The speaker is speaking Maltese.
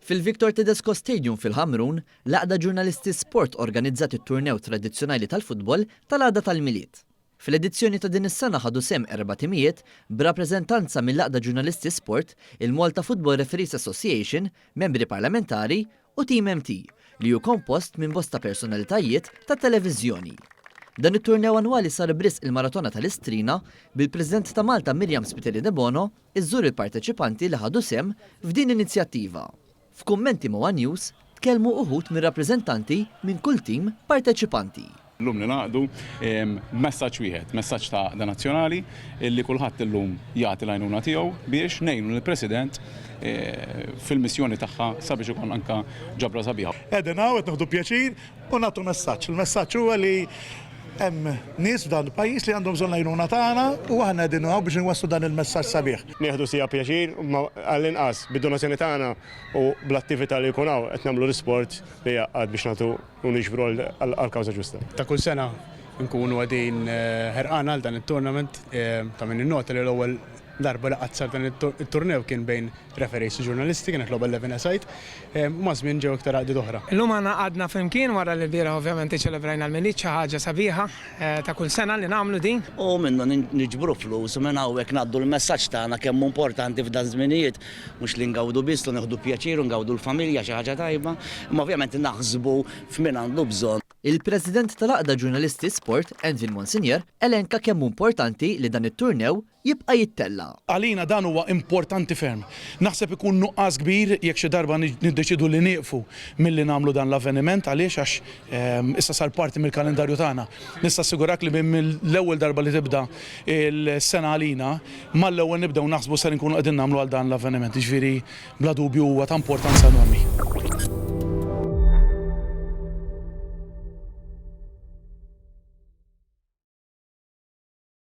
Fil-Victor Tedesco Stadium fil-Ħamrun, laqda ġurnalisti sport organizzat it-turnew tradizzjonali tal-futbol tal-għada tal-miliet. Fil-edizzjoni ta' din is-sena ħadu sem 4 timijiet b'rappreżentanza mill-laqda ġurnalisti sport, il-Malta Football Referees Association, membri parlamentari u Team MT li hu kompost minn bosta personalitajiet ta' televiżjoni. Dan it-turnew annwali sar bris il-Maratona tal-Istrina bil-President ta' Malta Miriam Spiteri de Bono iżżur il-parteċipanti li ħadu sem f'din inizjattiva. F'kummenti ma' One News tkellmu uħud minn rappreżentanti minn kull tim parteċipanti. Llum li naqdu messaġġ wieħed, messaġġ ta' nazzjonali illi kulħadd illum jagħti l-għajnuna tiegħu biex ngħinu lill-President fil-missjoni tagħha sabiex ikun anke ġabra sabiħa. Qegħdin hawn qed naħdu pjaċir u nagħtu messaġġ. Il-messaġġ huwa li hemm nies f'dan il-pajjiż li għandhom bżonn l-għajnuna tagħna u aħna qegħdin hawn biex inwasslu dan il-messaġġ sabiħ. Nieħdu sija pjaċir għall-inqas bid-donazzjoni tagħna u bl-attività li jkun hawn qed nagħmlu l-isport li jaqgħad biex nagħtu u niġbru għall-kawża ġusta. Ta' kull sena nkunu għadin ħerqana għal dan it-tournament ta' min innota li l-ewwel darba li qatt sar dan it-turnew kien bejn referees u ġurnalisti kienet logħba 11 aside ma żmien ġew iktar għaqdiet oħra. Illum għandna għadna flimkien wara li l-bieraħ ovvjament iċċelebrajna l-miliet xi ħaġa sabiħa ta' kull sena li nagħmlu din. U minnu niġbru flus u minn hawnhekk ngħaddu l-messaġġ tagħna kemm importanti f'dan żminijiet mhux li ngawdu biss u neħdu pjaċir u ngawdu l-familja xi ħaġa tajba, imma ovvjament naħsbu f'min għandu bżonn. Il-President tal-Aqda Ġurnalisti Sport, Envin Monsignor, elenka kemm importanti li dan it-turnew jibqa' jittella. Għalina dan huwa importanti ferm. Naħseb ikun nuqqas kbir jekk xi darba niddeċidu li nieqfu milli nagħmlu dan l-avveniment għaliex għax issa sar parti mill-kalendarju tagħna. Nista' assigurak li mill-ewwel darba li tibda il-sena għalina mal-ewwel nibdew naħsbu ser inkunu qegħdin nagħmlu għal dan l-avveniment. Jiġifieri bla dubju huwa ta' importanza enormi.